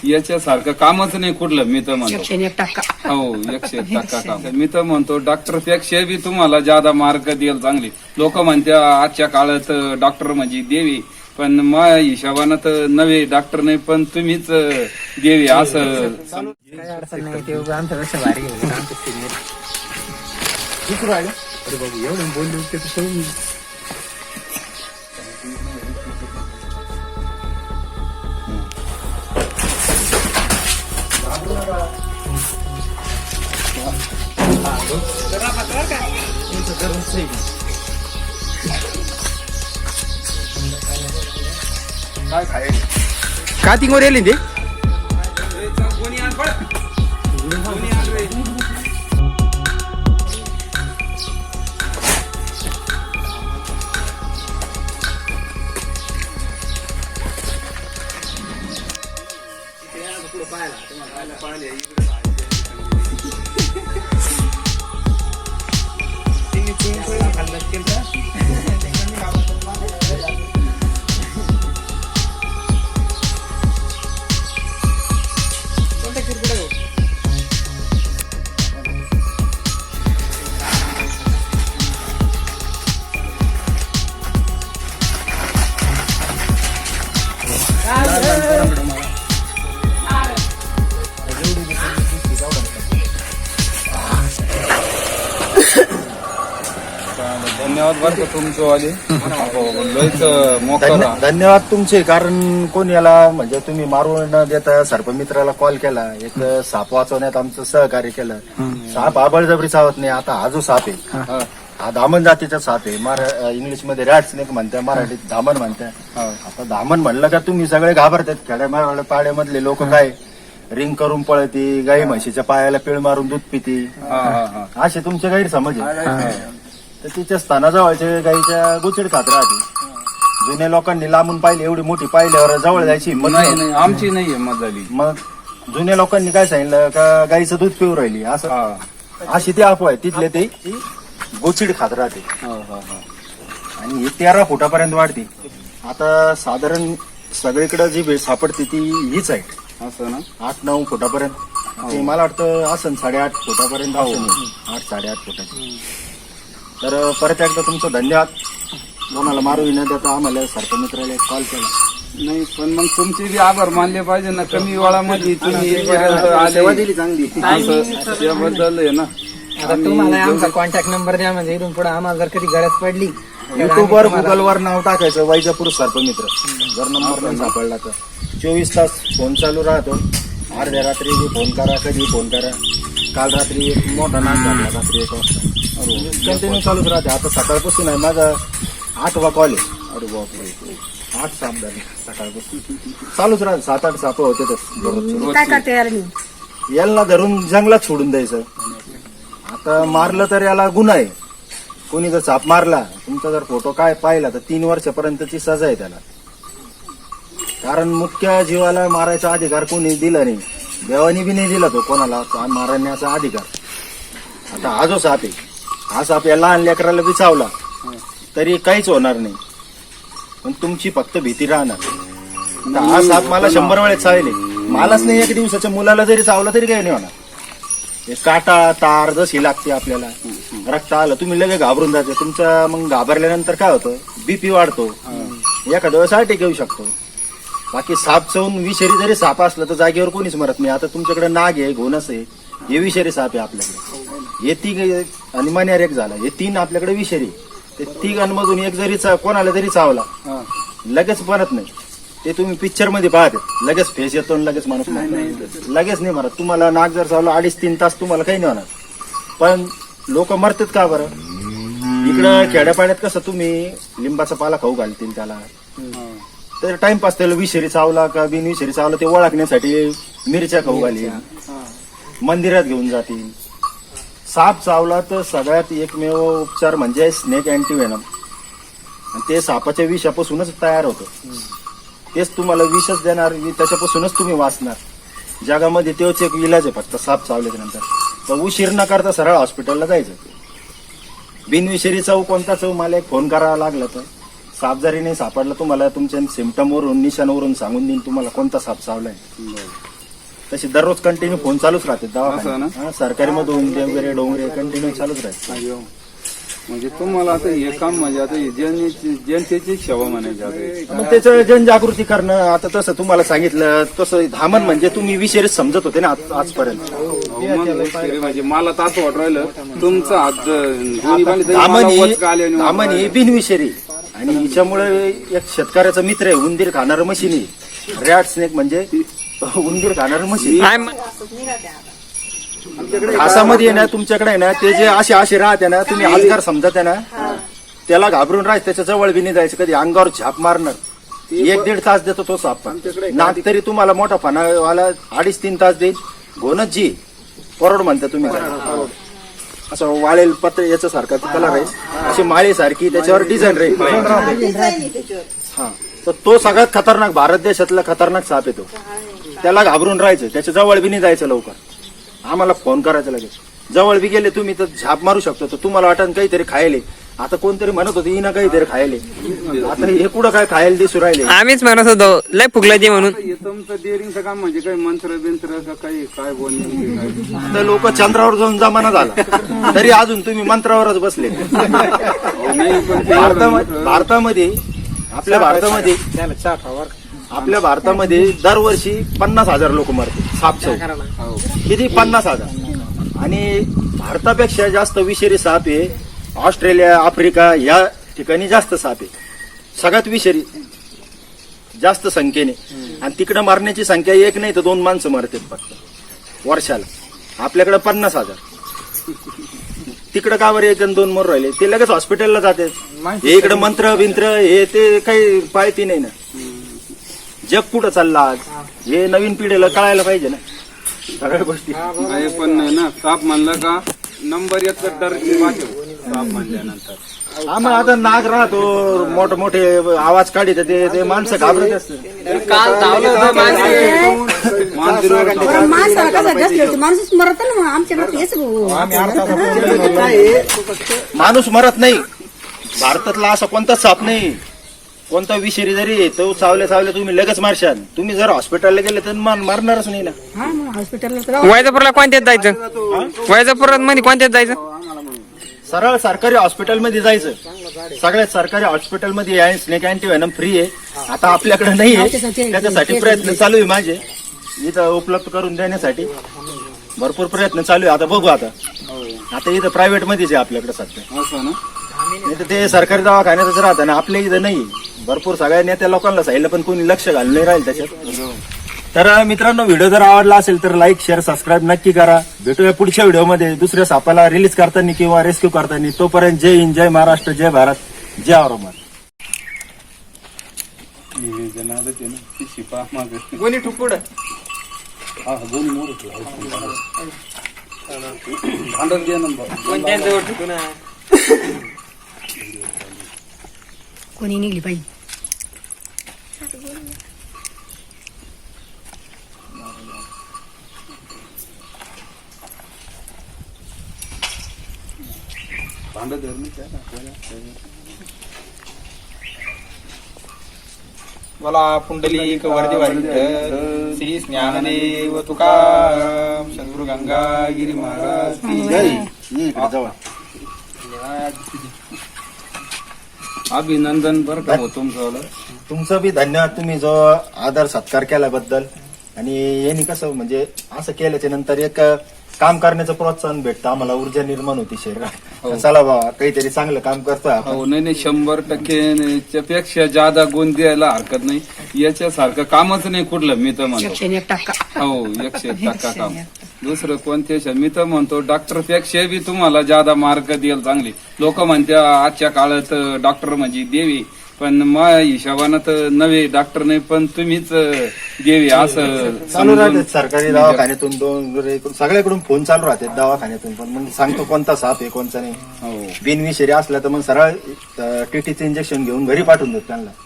याच्यासारखं कामच नाही कुठलं. मी तर म्हणतो 101% हो 101% काम. मी तर म्हणतो डॉक्टर पेक्षा बी तुम्हाला ज्यादा मार्क देईल चांगली. लोक म्हणते आजच्या काळात डॉक्टर म्हणजे देवी, पण माझ्या हिशोबानं तर नवे डॉक्टर नाही, पण तुम्हीच देवी असं. काय अडचण नाही, ते आमच्यापेक्षा भारी घेऊन आमचं सिनियर किती राहिले. अरे बाबू एवढं बोललो ते सोडून काय खाय का तिंगोर येईल ते कोणी आण पळ. कोणी आण रे. धन्यवाद बरं का तुमचं वाले. लयच मोकळा. धन्यवाद तुमचे. कारण कोण याला म्हणजे तुम्ही मारून न देता सर्पमित्राला कॉल केला, एक साप वाचवण्यात आमचं सहकार्य केलं. साप आबळजबरी चावत नाही. आता हा जो साप आहे हा धामण जातीचा साप आहे. इंग्लिश मध्ये रॅट स्नेक म्हणतात, मराठीत धामण म्हणतात. आता धामण म्हणलं का तुम्ही सगळे घाबरतात. खेड्या पाड्यामधले लोक काय रिंग करून पळती, गाई म्हशीच्या पायाला पिळ मारून दूध पिती, असे तुमचे गैरसमज आहे. तर तिच्या स्थानाजवळचे गाईच्या गुचिड खात राहते. जुन्या लोकांनी लांबून पाहिली, एवढी मोठी पाहिल्यावर जवळ जायची हिंमत नाही. आमची नाही हिंमत झाली. मग जुन्या लोकांनी काय सांगितलं का गाईचं दूध पिऊ राहिली असं, अशी ती अफवा आहे. तिथले ते गोचिड खात राहते आणि ही 13 फुटापर्यंत वाढते. आता साधारण सगळीकडे जी भेट सापडते ती हीच आहे. असं ना 8-9 फुटापर्यंत. ते मला वाटतं असं 8.5 फुटापर्यंत असेल. 8-8.5 फुटाची. तर परत एकदा तुमचं धन्यवाद. कोणाला मारू न देता आम्हाला सर्पमित्राला कॉल केला. नाही, पण मग तुमचे बी आभार मानले पाहिजे ना. कमी वेळामध्ये तुम्ही इथपर्यंत आले. सेवा दिली चांगली. असं त्याबद्दल आहे ना. आता तुम्हाला आमचा कॉन्टॅक्ट नंबर द्या, म्हणजे इथून पुढे आम्हाला जर कधी गरज पडली युट्यूबवर गुगलवर नाव टाकायचं वैजापूर सर्पमित्र. जर नंबर नाही सापडला तर 24 तास फोन चालू राहतो. अर्ध्या रात्री फोन करा, कधी फोन करा. काल रात्री एक मोठा नाच झाला रात्री 1 वाजता. कंटिन्यू चालूच राहते. आता सकाळपासून आहे माझा 8वा कॉल आहे. अरे बापरे 8 साप झाले सकाळपासून. चालूच राहते. 7-8 साप होते काय करते यार मी. याला धरून जंगलात सोडून द्यायचं. आता मारलं तर याला गुन्हा आहे. कोणी जर साप मारला, तुमचा जर फोटो काय पाहिला तर 3 वर्षापर्यंतची सजा आहे त्याला. कारण मुख्य जीवाला मारायचा अधिकार कोणी दिला नाही. देवानी बी नाही दिला तो कोणाला मारण्याचा अधिकार. आता हा जो साप आहे, हा साप या लहान लेकराला बी चावला तरी काहीच होणार नाही, पण तुमची फक्त भीती राहणार. हा साप मला 100 वेळेस चावले. मलाच नाही, 1 दिवसाच्या मुलाला जरी चावला तरी काही नाही होणार. काटा तार जशी लागते आपल्याला, रक्त आलं तुम्ही लगेच घाबरून जाते. तुमचा मग घाबरल्यानंतर काय होतं, बीपी वाढतो, एखाद्या वेळेस अटॅक येऊ शकतो. बाकी साप चावून विषारी जरी साप असलं तर जागेवर कोणीच मरत नाही. आता तुमच्याकडे नाग आहे, घोणस आहे, हे विषारी साप आहे आपल्याकडे. हे 3 आणि मण्यार एक झाला, हे 3 आपल्याकडे विषारी. ते 3 एक जरी कोणाला जरी चावला लगेच मरत नाही. ते तुम्ही पिक्चर मध्ये पाहते, लगेच फेस येतो आणि लगेच माणूस लगेच नाही मरत. तुम्हाला नाग जर चावला 2.5-3 तास तुम्हाला काही नाही होणार, पण लोक मरतात का बरं. इकडं खेड्यापाड्यात कसं तुम्ही लिंबाचा पाला खाऊ घालतील त्याला, तर टाइमपास त्याला विषारी चावला का बिनविषारी चावला ते ओळखण्यासाठी मिरच्या खाऊ घालील, मंदिरात घेऊन जातील. साप चावला तर सगळ्यात एकमेव उपचार म्हणजे स्नेक अँटीव्हेनम, आणि ते सापाच्या विषापासूनच तयार होतं. तेच तुम्हाला विषच देणार, त्याच्यापासूनच तुम्ही वाचणार. जगामध्ये तेच एक इलाज आहे फक्त साप चावल्याच्या नंतर. तर उशीर न करता सरळ हॉस्पिटलला जायचं. बिनविषारी चव कोणता चव मला एक फोन करावा लागला तर साप जरी नाही सापडला तुम्हाला तुमच्या सिम्पटम वरून निशाणवरून सांगून देईन तुम्हाला कोणता साप चावलाय. तशी दररोज कंटिन्यू फोन चालूच राहते असं ना? दवाखान्यात. सरकारी मधून देवगरे डोंगरे कंटिन्यू चालूच राहते. म्हणजे तुम्हाला आता हे काम म्हणजे आता हे जनतेची सेवा म्हणायची आता. मग त्याचं जनजागृती करणं. आता तसं तुम्हाला सांगितलं तसं धामण म्हणजे तुम्ही विषयच समजत होते ना आजपर्यंत. म्हणजे मला तर असं वाटू राहिलं तुमचं हात दोन्ही बाजूला तरी धामण मला ही वचका आली आणि धामण ही बिनविषारी आणि हिच्यामुळे एक शेतकऱ्याचा मित्र आहे. उंदीर खाणारं मशीन आहे. रॅट स्नेक म्हणजे उंदीर खाणारं मशीन. घासामध्ये आहे ना तुमच्याकडे आहे ना ते जे असे राहते ना तुम्ही आजगार समजत आहे ना त्याला घाबरून राहायचं. त्याच्या जवळ बी नाही जायचं. कधी अंगावर झाप मारणार 1-1.5 तास देतो तो साप. नाक तरी तुम्हाला मोठा फणावाला 2.5-3 तास देईल. घोणच जी परोड म्हणता तुम्ही त्याला. असं वाळेल पत्र याच्या सारखा कलर आहे. अशी माळी सारखी त्याच्यावर डिझाईन राहील. हा तर तो सगळ्यात खतरनाक भारत देशातला खतरनाक साप येतो. त्याला घाबरून राहायचं. त्याच्या जवळ बी नाही जायचं. लवकर आम्हाला फोन करायचा लगेच. जवळ बी गेले तुम्ही तर झाप मारू शकतो. तर तुम्हाला वाटण काहीतरी खायले. आता कोणतरी म्हणत होते हिनं काहीतरी खायले. आता हे कुठं काय खायला दिसू राहिले. आम्हीच म्हणत होतो लय फुगला ते म्हणून. हे तुमचं डेअरिंगचं काम म्हणजे काही मंत्र बिंत्र का काही काय बोलणे. तर लोक चंद्रावर जाऊन जमाना झाला तरी अजून तुम्ही मंत्रावरच बसले. भारतामध्ये आपल्या भारतामध्ये दरवर्षी 50,000 लोक मरते साप चावून. किती 50,000. आणि भारतापेक्षा जास्त विषारी साप आहे ऑस्ट्रेलिया आफ्रिका या ठिकाणी जास्त साप आहे. सगळ्यात विषारी जास्त संख्येने. आणि तिकडे मरण्याची संख्या 1 नाही तर 2 माणसं मरतात फक्त वर्षाला. आपल्याकडे 50,000. तिकडे का बरं 1-2 मर राहिले. ते लगेच हॉस्पिटलला जाते. हे इकडे मंत्र बिंत्र हे ते काही पाळती नाही ना. जग कुठं चालला आज हे नवीन पिढीला कळायला पाहिजे ना सगळ्या गोष्टी. पण ना साप म्हणलं का नंबर 1 तर डर वाटतो साप म्हणल्यानंतर. हा मग आता नाग राहतो मोठे आवाज काढित ते माणसं घाबरत असतात. काल धावलं होतं माणसाला कसं जास्त होतं. माणूस मरत ना मग आमच्याकडे हेच माणूस मरत नाही. भारतातला असा कोणताच साप नाही. कोणता विषारी जरी तो चावल्या तुम्ही लगेच मारशाल. तुम्ही जर हॉस्पिटलला गेले तर मारणारच नाही ना. हा मग हॉस्पिटलला वैजापूरला कोणत्यात जायचं. वैजापुरात मध्ये कोणत्यात जायचं. सरळ सरकारी हॉस्पिटलमध्ये जायचं. सगळ्यात सरकारी हॉस्पिटलमध्ये स्नेक अँटीव्हेनम फ्री आहे. आता आपल्याकडे नाही आहे. त्याच्यासाठी प्रयत्न चालू आहे माझे इथं उपलब्ध करून देण्यासाठी. भरपूर प्रयत्न चालू आहे. आता बघू. आता इथं प्रायव्हेट मध्येच आहे आपल्याकडे सध्या. असं ना. नाही तर ते सरकारी दवाखान्यातच राहतं ना. आपल्या इथं नाही. भरपूर सगळ्या नेत्या लोकांना सांगितलं पण कोणी लक्ष घालून नाही राहील त्याच्यात. तर मित्रांनो व्हिडिओ जर आवडला असेल तर लाईक शेअर सबस्क्राईब नक्की करा. भेटूया पुढच्या व्हिडिओमध्ये दुसऱ्या सापाला रिलीज करताना किंवा रेस्क्यू करताना. तोपर्यंत जय हिंद जय महाराष्ट्र जय भारत जय औरंगाबाद. शिपा माग कोणी ठुकुड भांडण द्या नंबर. कोणत्या ठुकून कोणी निघली पाहिजे. भांडण द्या. मला पुंडलिक वरदी वारिष्ठ श्री ज्ञानदेव तुकाराम सद्गुरु गंगागिरी महाराज की जय. जवळ अभिनंदन बरं का हो तुमचं. तुमचं बी धन्यवाद. तुम्ही जो आदर सत्कार केल्याबद्दल. आणि यांनी कसं म्हणजे असं केल्याच्या नंतर एक काम करण्याचं प्रोत्साहन भेटतं आम्हाला. ऊर्जा निर्माण होती शरीरात. चला बाबा काहीतरी चांगलं काम करतोय आपण. हो नाही 100% पेक्षा जादा गुण द्यायला हरकत नाही. याच्यासारखं कामच नाही कुठलं. मी तर म्हणतो 101%. हो 101% काम. दुसरं कोणते मी तर म्हणतो डॉक्टर पेक्षा बी तुम्हाला जादा मार्क देईल चांगली. लोक म्हणत्या आजच्या काळात डॉक्टर म्हणजे देवी. पण माझ्या हिशोबानं तर नवे डॉक्टर नाही पण तुम्हीच देवी असं चालू राहते. सरकारी दवाखान्यातून सगळ्याकडून फोन चालू राहते दवाखान्यातून. पण मग सांगतो कोणता साप आहे कोणता नाही. हो बिनविषारी असला तर मग सरळ टीटीचं इंजेक्शन घेऊन घरी पाठवून देत त्यांना.